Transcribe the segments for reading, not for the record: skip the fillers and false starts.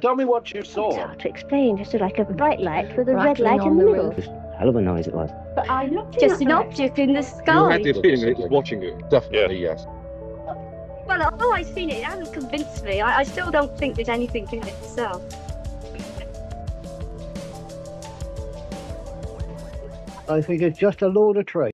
Tell me what you It's saw. hard to explain, just like a bright light with a red light in the middle. Just hell of a noise it was. But I looked just an object in the You sky. had the feeling it, watching it, definitely, yes. Well, although I've seen it, it hasn't convinced me. I still don't think there's anything in it itself. I think it's just a load of trees.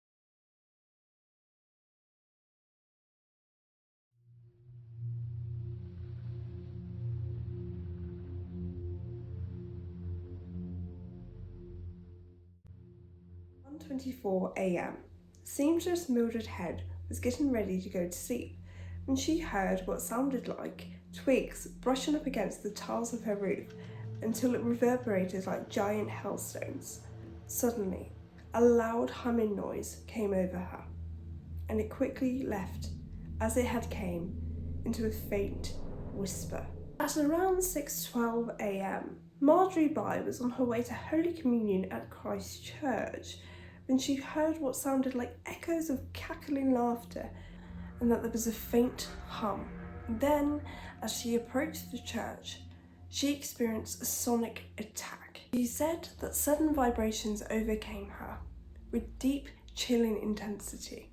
At 1:24 a.m. Seamstress Mildred Head was getting ready to go to sleep when she heard what sounded like twigs brushing up against the tiles of her roof until it reverberated like giant hailstones. Suddenly, a loud humming noise came over her, and it quickly left as it had came into a faint whisper. At around 6:12 a.m, Marjorie Bye was on her way to Holy Communion at Christ Church when she heard what sounded like echoes of cackling laughter and that there was a faint hum. Then, as she approached the church, she experienced a sonic attack. She said that sudden vibrations overcame her with deep, chilling intensity,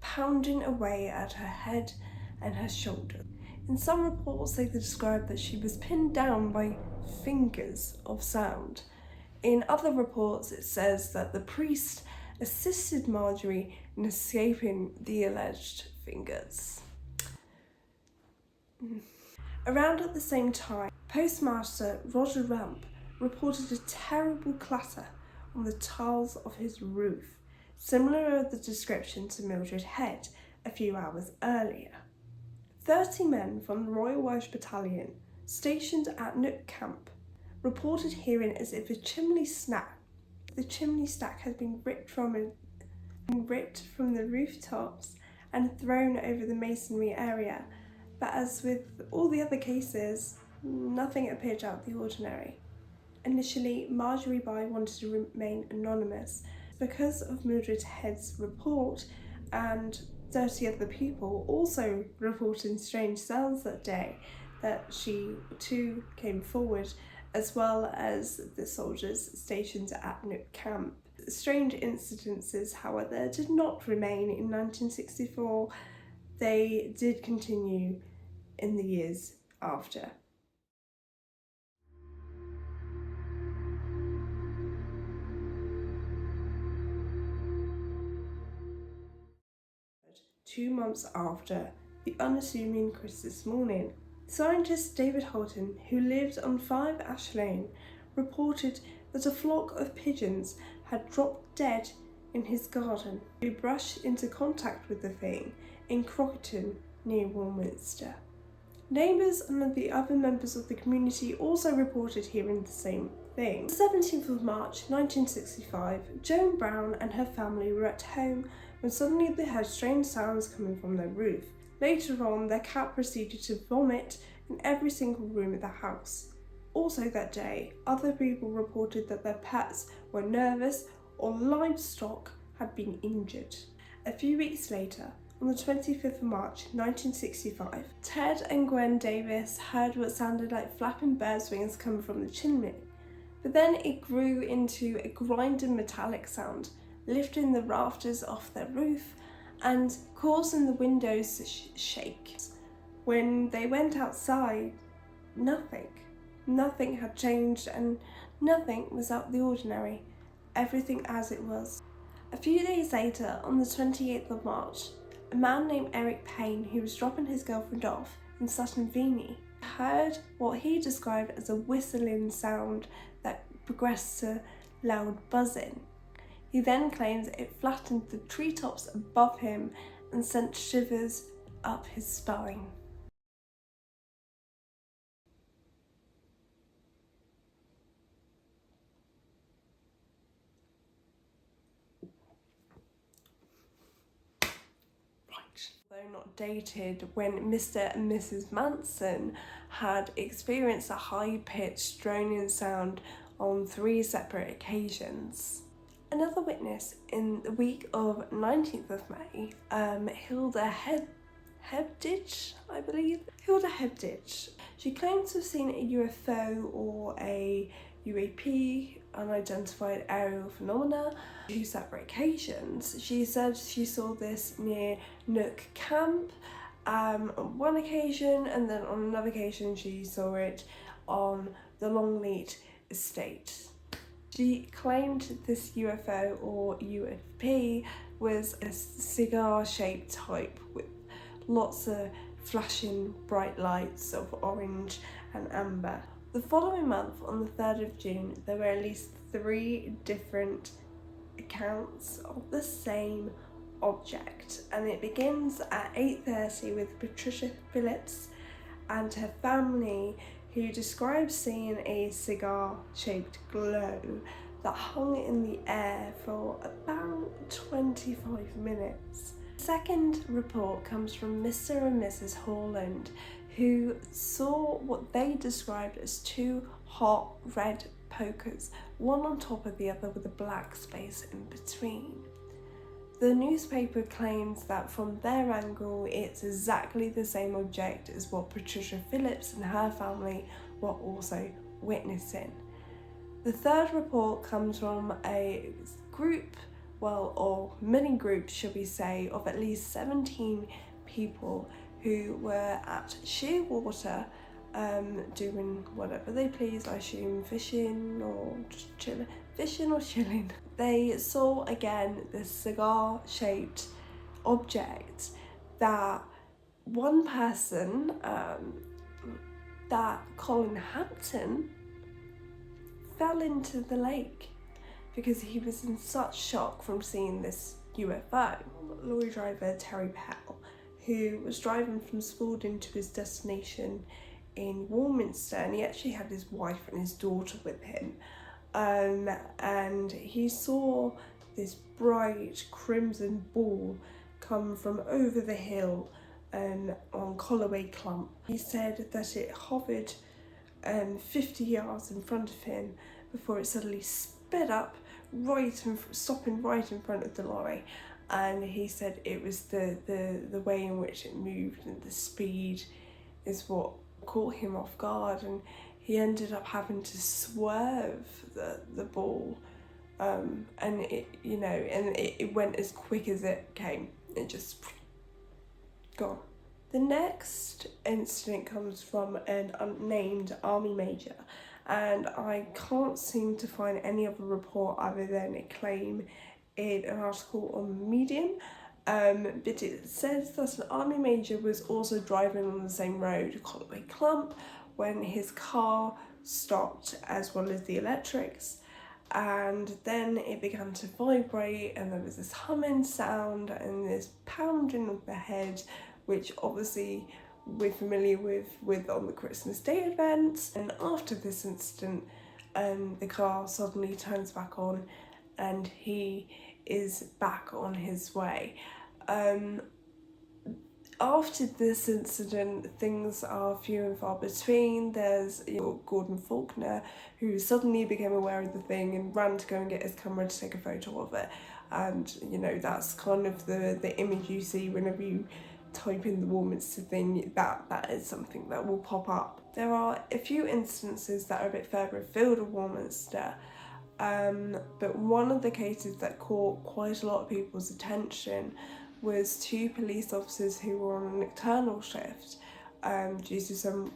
pounding away at her head and her shoulders. In some reports, they described that she was pinned down by fingers of sound. In other reports, it says that the priest assisted Marjorie in escaping the alleged fingers. Around at the same time, Postmaster Roger Ramp reported a terrible clatter on the tiles of his roof, similar to the description to Mildred Head a few hours earlier. 30 men from the Royal Welsh Battalion, stationed at Nook Camp, reported hearing as if a chimney stack had been ripped from the rooftops and thrown over the masonry area, but as with all the other cases, nothing appeared out of the ordinary. Initially, Marjorie Bye wanted to remain anonymous. Because of Mildred Head's report and 30 other people also reporting strange sounds that day, that she too came forward, as well as the soldiers stationed at Nook Camp. Strange incidences, however, did not remain in 1964. They did continue in the years after. Two months after the unassuming Christmas morning, scientist David Holton, who lived on 5 Ash Lane, reported that a flock of pigeons had dropped dead in his garden. He brushed into contact with the thing in Crockerton near Warminster. Neighbours and the other members of the community also reported hearing the same thing. On the 17th of March 1965, Joan Brown and her family were at home when suddenly they heard strange sounds coming from their roof. Later on, their cat proceeded to vomit in every single room of the house. Also that day, other people reported that their pets were nervous or livestock had been injured. A few weeks later, on the 25th of March 1965, Ted and Gwen Davis heard what sounded like flapping birds' wings coming from the chimney, but then it grew into a grinding metallic sound, lifting the rafters off their roof and causing the windows to shake. When they went outside, nothing had changed and nothing was out of the ordinary. Everything as it was. A few days later, on the 28th of March, a man named Eric Payne, who was dropping his girlfriend off in Sutton Venie, heard what he described as a whistling sound that progressed to loud buzzing. He then claims it flattened the treetops above him and sent shivers up his spine. Though not dated, when Mr. and Mrs. Manson had experienced a high-pitched droning sound on 3 separate occasions. Another witness in the week of 19th of May, Hilda Hebditch, I believe. Hilda Hebditch. She claims to have seen a UFO or a UAP, unidentified aerial phenomena, 2 separate occasions. She said she saw this near Nook Camp on one occasion, and then on another occasion she saw it on the Longleat estate. She claimed this UFO or UFP was a cigar-shaped type with lots of flashing bright lights of orange and amber. The following month, on the 3rd of June, there were at least 3 different accounts of the same object, and it begins at 8:30 with Patricia Phillips and her family, who described seeing a cigar-shaped glow that hung in the air for about 25 minutes. The second report comes from Mr. and Mrs. Holland, who saw what they described as 2 hot red pokers, one on top of the other with a black space in between. The newspaper claims that from their angle it's exactly the same object as what Patricia Phillips and her family were also witnessing. The third report comes from a group, or many groups should we say, of at least 17 people who were at Shearwater doing whatever they please, I assume fishing or just chilling. Fishing or chilling. They saw again this cigar-shaped object that one person, that Colin Hampton, fell into the lake because he was in such shock from seeing this UFO. Lorry driver Terry Pell, who was driving from Spalding to his destination in Warminster, and he actually had his wife and his daughter with him. And he saw this bright crimson ball come from over the hill on Colloway Clump. He said that it hovered 50 yards in front of him before it suddenly sped up, stopping right in front of the lorry. And he said it was the way in which it moved and the speed is what caught him off guard, and he ended up having to swerve the ball, and it went as quick as it came. It just gone. The next incident comes from an unnamed army major, and I can't seem to find any other report other than a claim in an article on Medium. But it says that an army major was also driving on the same road, Colloway Clump, when his car stopped, as well as the electrics, and then it began to vibrate, and there was this humming sound and this pounding of the head, which obviously we're familiar with on the Christmas Day events. And after this incident, the car suddenly turns back on and he is back on his way. After this incident, things are few and far between. There's Gordon Faulkner, who suddenly became aware of the thing and ran to go and get his camera to take a photo of it. And that's kind of the image you see whenever you type in the Warminster thing. That is something that will pop up. There are a few instances that are a bit further afield of Warminster, but one of the cases that caught quite a lot of people's attention was 2 police officers who were on a nocturnal shift due to some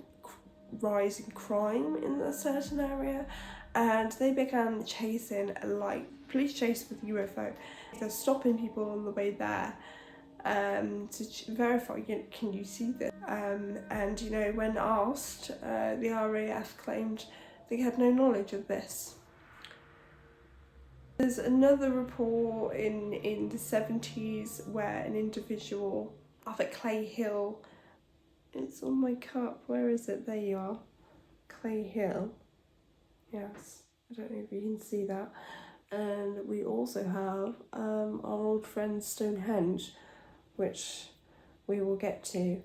rise in crime in a certain area, and they began chasing a police chase with UFO. They're stopping people on the way there to verify, can you see this? And when asked, the RAF claimed they had no knowledge of this. There's another report in the 70s where an individual up at Clay Hill, it's on my cup, where is it? There you are, Clay Hill, yes, I don't know if you can see that. And we also have our old friend Stonehenge, which we will get to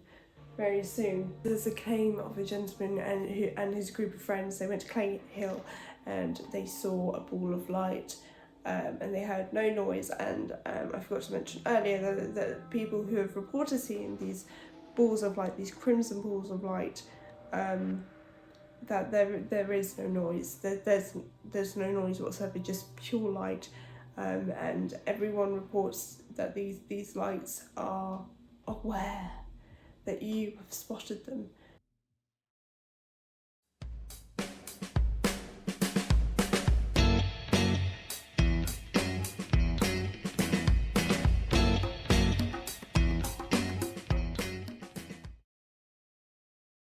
very soon. There's a claim of a gentleman and his group of friends. They went to Clay Hill and they saw a ball of light and they heard no noise. And I forgot to mention earlier that people who have reported seeing these balls of light, these crimson balls of light, that there is no noise. There's no noise whatsoever, just pure light, and everyone reports that these lights are aware that you have spotted them.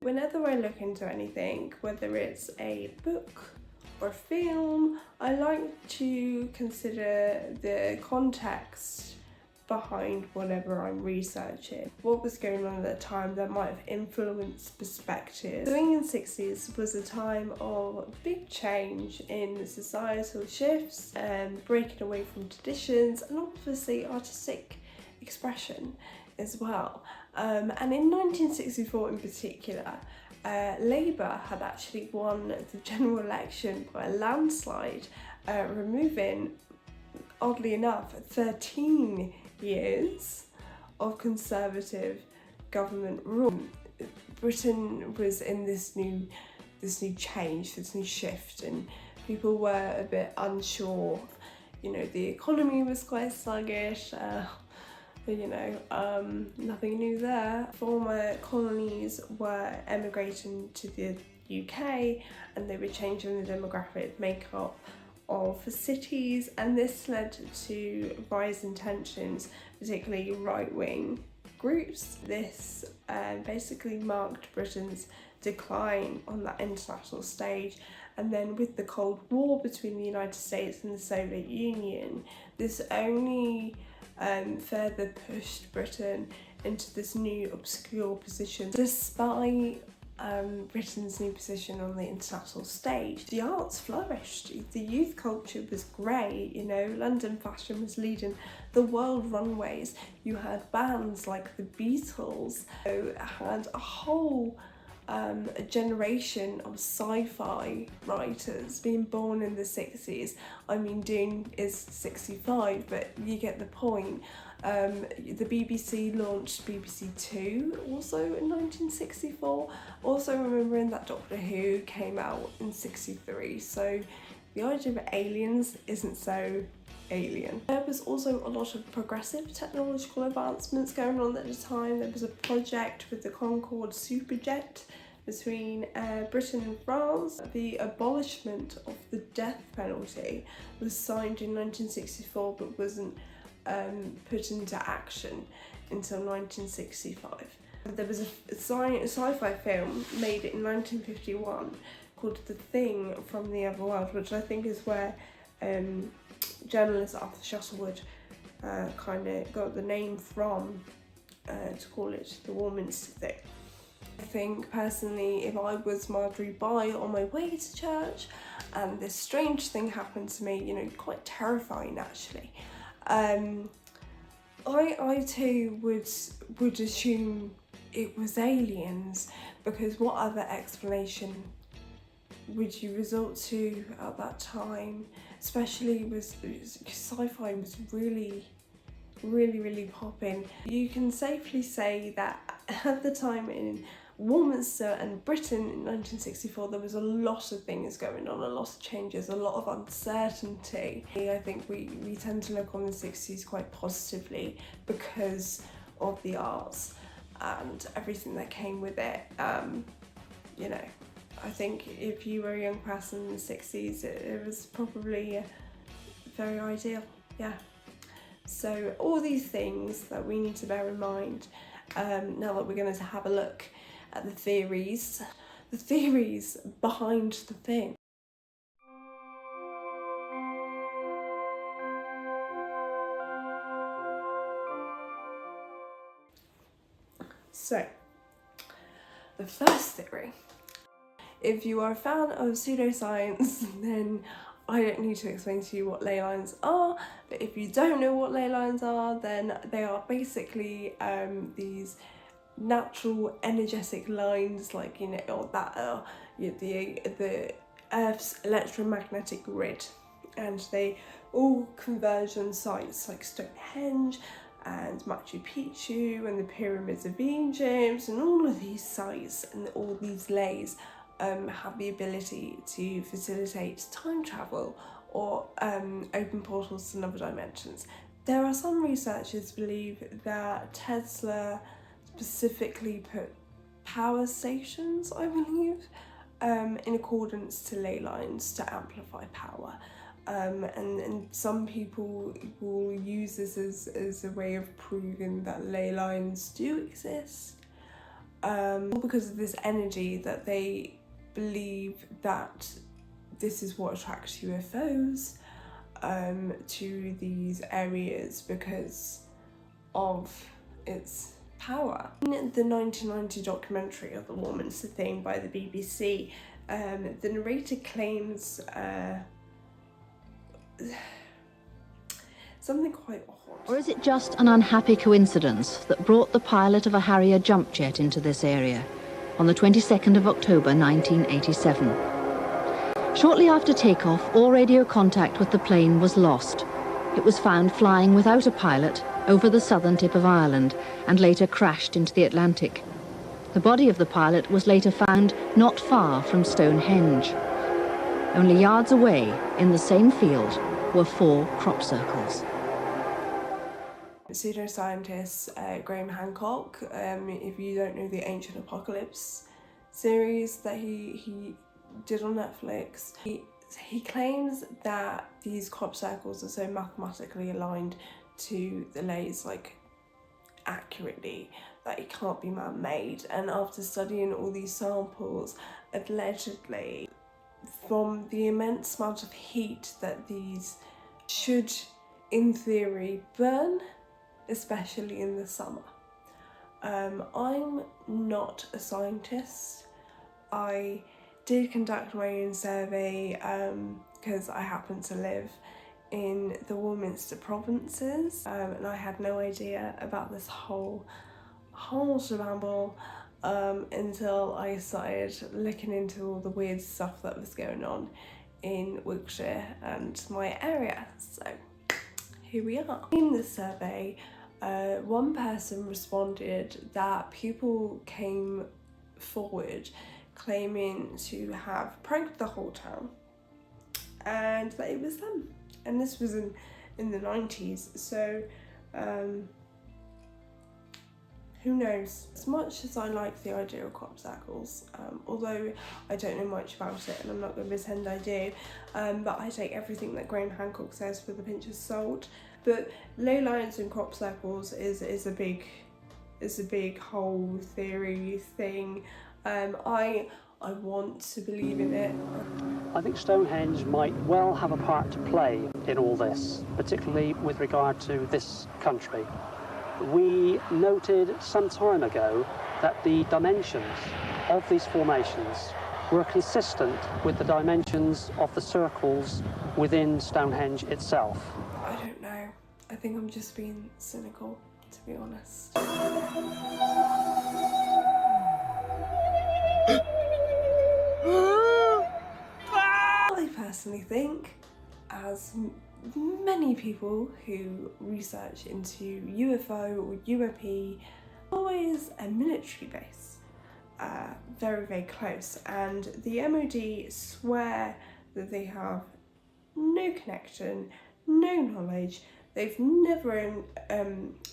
Whenever I look into anything, whether it's a book or a film, I like to consider the context behind whatever I'm researching. What was going on at the time that might have influenced perspective. The swinging 60s was a time of big change in societal shifts and breaking away from traditions, and obviously artistic expression as well. And in 1964 in particular, Labour had actually won the general election by a landslide, removing, oddly enough, 13 years of Conservative government rule. Britain was in this new change, this new shift, and people were a bit unsure. You know, the economy was quite sluggish. Nothing new there. Former colonies were emigrating to the UK, and they were changing the demographic makeup of cities, and this led to rising tensions, particularly right-wing groups. This basically marked Britain's decline on that international stage, and then with the Cold War between the United States and the Soviet Union, this only further pushed Britain into this new obscure position. Despite Britain's new position on the international stage, the arts flourished, the youth culture was great, you know, London fashion was leading the world runways, you had bands like the Beatles, who had a whole a generation of sci-fi writers being born in the 60s. I mean, Dune is 65, but you get the point. The BBC launched BBC Two also in 1964. Also remembering that Doctor Who came out in 63, so the idea of aliens isn't so alien. There was also a lot of progressive technological advancements going on at the time. There was a project with the Concorde superjet between Britain and France. The abolishment of the death penalty was signed in 1964 but wasn't put into action until 1965. There was a sci-fi film made in 1951 called The Thing from the Other World, which I think is where journalist Arthur Shuttleworth kind of got the name from to call it the Warminster thing. I think personally, if I was Marjorie Bye on my way to church and this strange thing happened to me, you know, quite terrifying actually, I too would assume it was aliens, because what other explanation would you resort to at that time? Especially with sci-fi was really popping. You can safely say that at the time in Warminster and Britain in 1964 there was a lot of things going on, a lot of changes, a lot of uncertainty. I think we tend to look on the 60s quite positively because of the arts and everything that came with it. You know, I think if you were a young person in the 60s, it was probably very ideal, yeah. So all these things that we need to bear in mind now that we're going to have a look at the theories behind the thing. So, the first theory. If you are a fan of pseudoscience, then I don't need to explain to you what ley lines are, but if you don't know what ley lines are, then they are basically these natural energetic lines, like, you know, or that are the Earth's electromagnetic grid. and they all converge on sites like Stonehenge and Machu Picchu and the pyramids of Egypt, and all of these sites and all these lays have the ability to facilitate time travel or open portals to other dimensions. There are some researchers believe that Tesla specifically put power stations, I believe, in accordance to ley lines to amplify power. And some people will use this as a way of proving that ley lines do exist, because of this energy that they believe that this is what attracts UFOs to these areas because of its power. In the 1990 documentary of the Warminster thing by the BBC, the narrator claims something quite odd. Or is it just an unhappy coincidence that brought the pilot of a Harrier jump jet into this area on the 22nd of October 1987? Shortly after takeoff, all radio contact with the plane was lost. It was found flying without a pilot over the southern tip of Ireland and later crashed into the Atlantic. The body of the pilot was later found not far from Stonehenge. Only yards away, in the same field, were 4 crop circles. Pseudoscientist Graham Hancock, if you don't know the Ancient Apocalypse series that he did on Netflix, he claims that these crop circles are so mathematically aligned to the lays, like accurately, that it can't be man-made. And after studying all these samples, allegedly, from the immense amount of heat that these should, in theory, burn, especially in the summer. I'm not a scientist. I did conduct my own survey because I happen to live in the Warminster provinces, and I had no idea about this whole shamble until I started looking into all the weird stuff that was going on in Wiltshire and my area. So here we are. In the survey, one person responded that people came forward claiming to have pranked the whole town and that it was them. And this was in the 90s, so who knows? As much as I like the idea of crop circles, although I don't know much about it and I'm not going to pretend I do, but I take everything that Graham Hancock says with a pinch of salt. But ley lines and crop circles is a big whole theory thing. I want to believe in it. I think Stonehenge might well have a part to play in all this, particularly with regard to this country. We noted some time ago that the dimensions of these formations were consistent with the dimensions of the circles within Stonehenge itself. I don't know. I think I'm just being cynical, to be honest. I personally think, as many people who research into UFO or UAP, always a military base, very, very close, and the MOD swear that they have no connection, no knowledge. They've never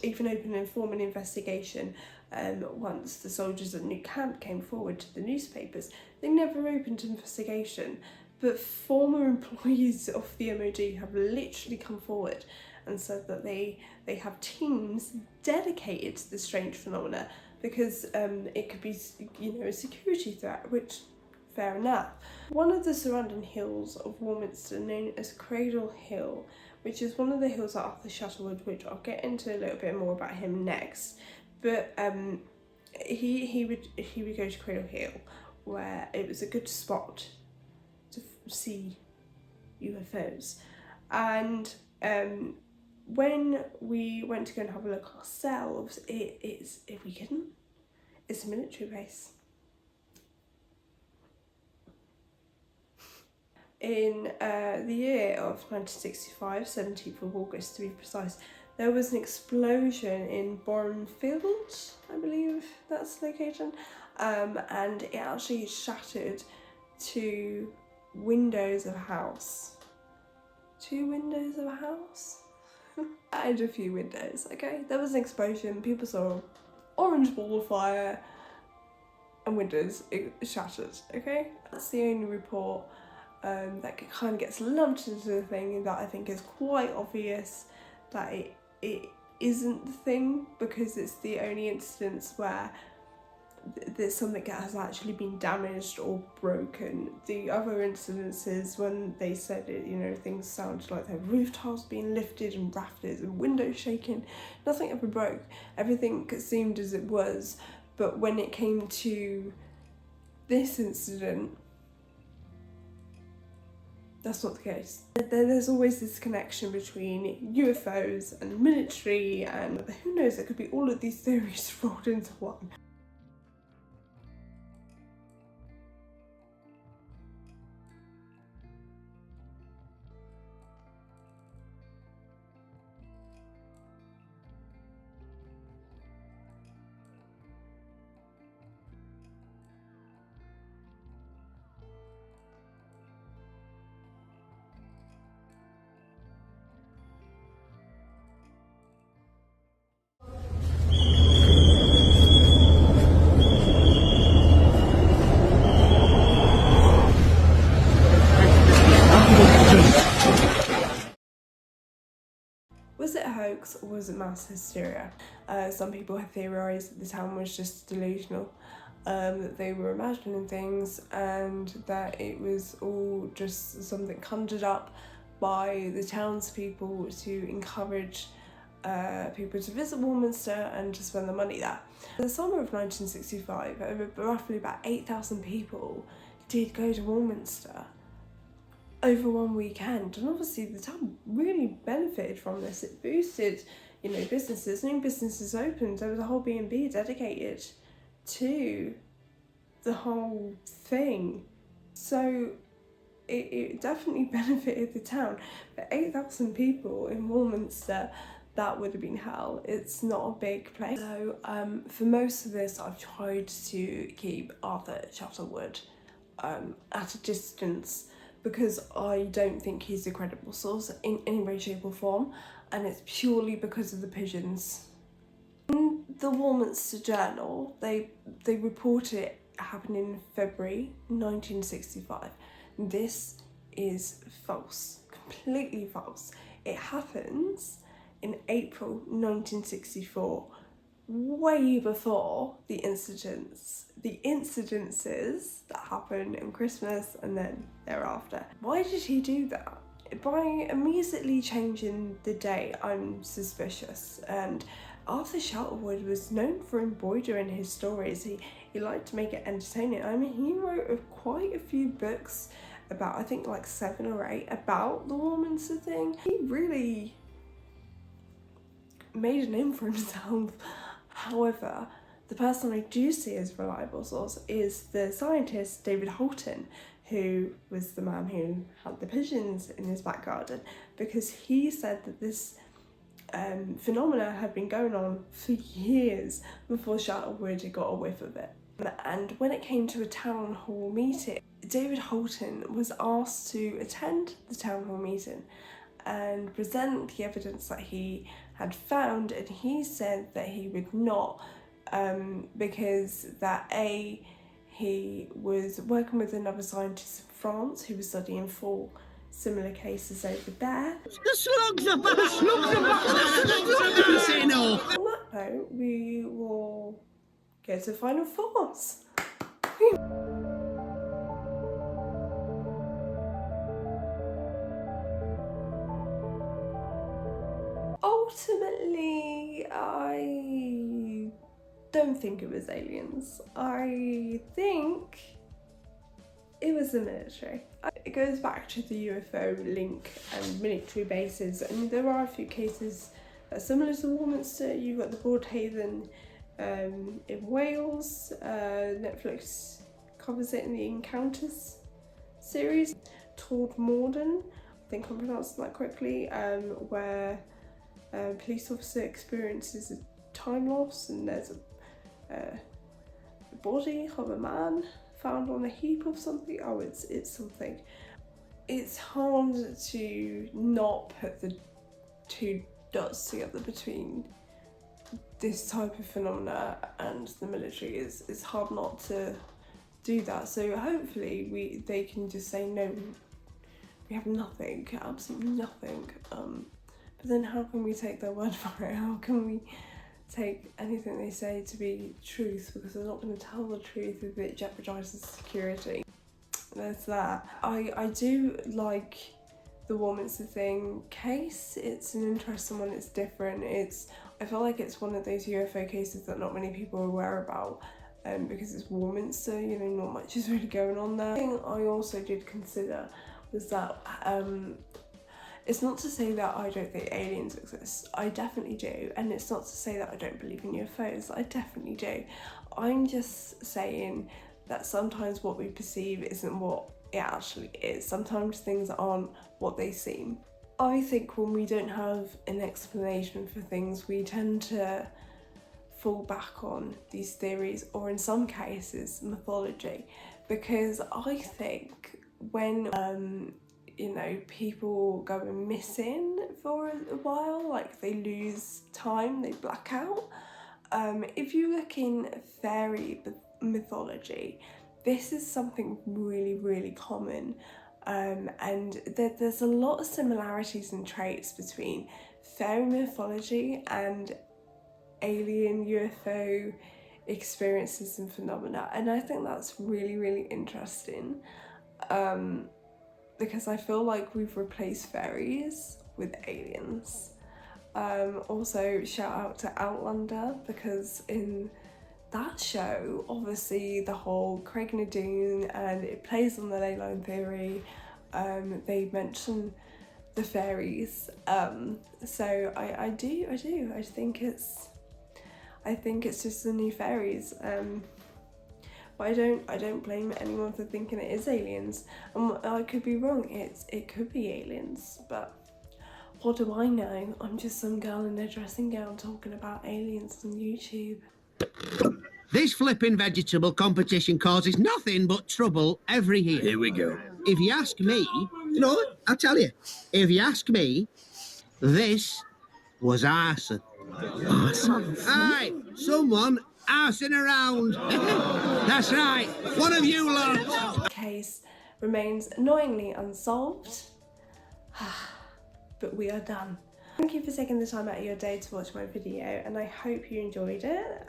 even opened an informal investigation. Once the soldiers at New Camp came forward to the newspapers, they never opened an investigation. But former employees of the MOD have literally come forward and said that they have teams dedicated to the strange phenomena because it could be, a security threat, which, fair enough. One of the surrounding hills of Warminster, known as Cradle Hill, which is one of the hills that Arthur Shuttleworth, which I'll get into a little bit more about him next, but he would go to Cradle Hill, where it was a good spot to see UFOs. And when we went to go and have a look ourselves, it's, if we couldn't, it's a military base. In the year of 1965, 17th of August to be precise, there was an explosion in Bournefield, I believe that's the location, and it actually shattered two windows of a house. Two windows of a house? And a few windows, okay? There was an explosion, people saw orange ball of fire, and windows shattered, okay? That's the only report that kind of gets lumped into the thing that I think is quite obvious that it isn't the thing, because it's the only instance where there's something that has actually been damaged or broken. The other incidences, when they said it, you know, things sounded like their roof tiles being lifted and rafters and windows shaking. Nothing ever broke. Everything seemed as it was. But when it came to this incident, that's not the case. There's always this connection between UFOs and military, and who knows, it could be all of these theories rolled into one. Was it a hoax or was it mass hysteria? Some people have theorised that the town was just delusional, that they were imagining things and that it was all just something conjured up by the townspeople to encourage people to visit Warminster and to spend the money there. In the summer of 1965, roughly about 8,000 people did go to Warminster over one weekend, and obviously the town really benefited from this. It boosted, you know, businesses, new businesses opened. There was a whole B&B dedicated to the whole thing, so it definitely benefited the town. But 8,000 people in Warminster, that would have been hell. It's not a big place. So for most of this, I've tried to keep Arthur Shuttlewood at a distance, because I don't think he's a credible source in any way, shape or form, and it's purely because of the pigeons. In the Warminster Journal, they report it happening in February 1965. This is false, completely false. It happens in April 1964, way before the incidences that happened in Christmas and then thereafter. Why did he do that? By immediately changing the date, I'm suspicious. And Arthur Shuttlewood was known for embroidering his stories. He liked to make it entertaining. I mean, he wrote quite a few books about, I think like 7 or 8, about the Warminster thing. He really made a name for himself. However, the person I do see as a reliable source is the scientist David Holton, who was the man who had the pigeons in his back garden, because he said that this phenomena had been going on for years before Shuttlewood got a whiff of it. And when it came to a town hall meeting, David Holton was asked to attend the town hall meeting and present the evidence that he had found, and he said that he would not, because that he was working with another scientist in France who was studying 4 similar cases over there. The slugs are back! The slugs are back! On that note, we will get to final thoughts. Ultimately, I don't think it was aliens. I think it was the military. It goes back to the UFO link and military bases, and there are a few cases similar to Warminster. You've got the Broadhaven in Wales. Netflix covers it in the Encounters series. Morden, I think I'm pronouncing that correctly, where a police officer experiences a time loss and there's a body of a man found on a heap of something. Oh, it's something. It's hard to not put the two dots together between this type of phenomena and the military. It's hard not to do that. So hopefully they can just say no, we have nothing, absolutely nothing. But then how can we take their word for it? How can we take anything they say to be truth, because they're not going to tell the truth if it jeopardises security. There's that. I do like the Warminster thing case. It's an interesting one, it's different. I feel like it's one of those UFO cases that not many people are aware about, because it's Warminster, you know, not much is really going on there. The thing I also did consider was that it's not to say that I don't think aliens exist. I definitely do. And it's not to say that I don't believe in UFOs. I definitely do. I'm just saying that sometimes what we perceive isn't what it actually is. Sometimes things aren't what they seem. I think when we don't have an explanation for things, we tend to fall back on these theories, or in some cases, mythology. Because I think when you know, people go missing for a while, like they lose time, they black out. If you look in fairy mythology, this is something really, really common. And there's a lot of similarities and traits between fairy mythology and alien UFO experiences and phenomena. And I think that's really, really interesting. Because I feel like we've replaced fairies with aliens. Also, shout out to Outlander, because in that show, obviously the whole Craig Nadoon, and it plays on the ley line theory. They mention the fairies. So I do. I think it's just the new fairies. But I don't blame anyone for thinking it is aliens. I could be wrong, it could be aliens, but what do I know? I'm just some girl in a dressing gown talking about aliens on YouTube. This flipping vegetable competition causes nothing but trouble every year. Here we go. If you ask me, I'll tell you. If you ask me, this was arson. Arson? Aye, someone arsing around. That's right, one of you lot. The case remains annoyingly unsolved, but we are done. Thank you for taking the time out of your day to watch my video, and I hope you enjoyed it.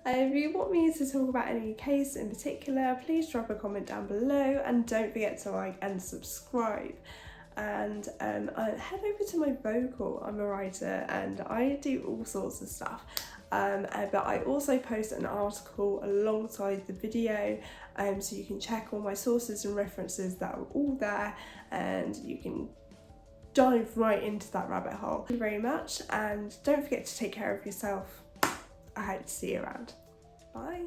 If you want me to talk about any case in particular, please drop a comment down below, and don't forget to like and subscribe. And head over to my vocal. I'm a writer and I do all sorts of stuff, but I also post an article alongside the video, so you can check all my sources and references that are all there, and you can dive right into that rabbit hole. Thank you very much, and don't forget to take care of yourself. I hope to see you around. Bye.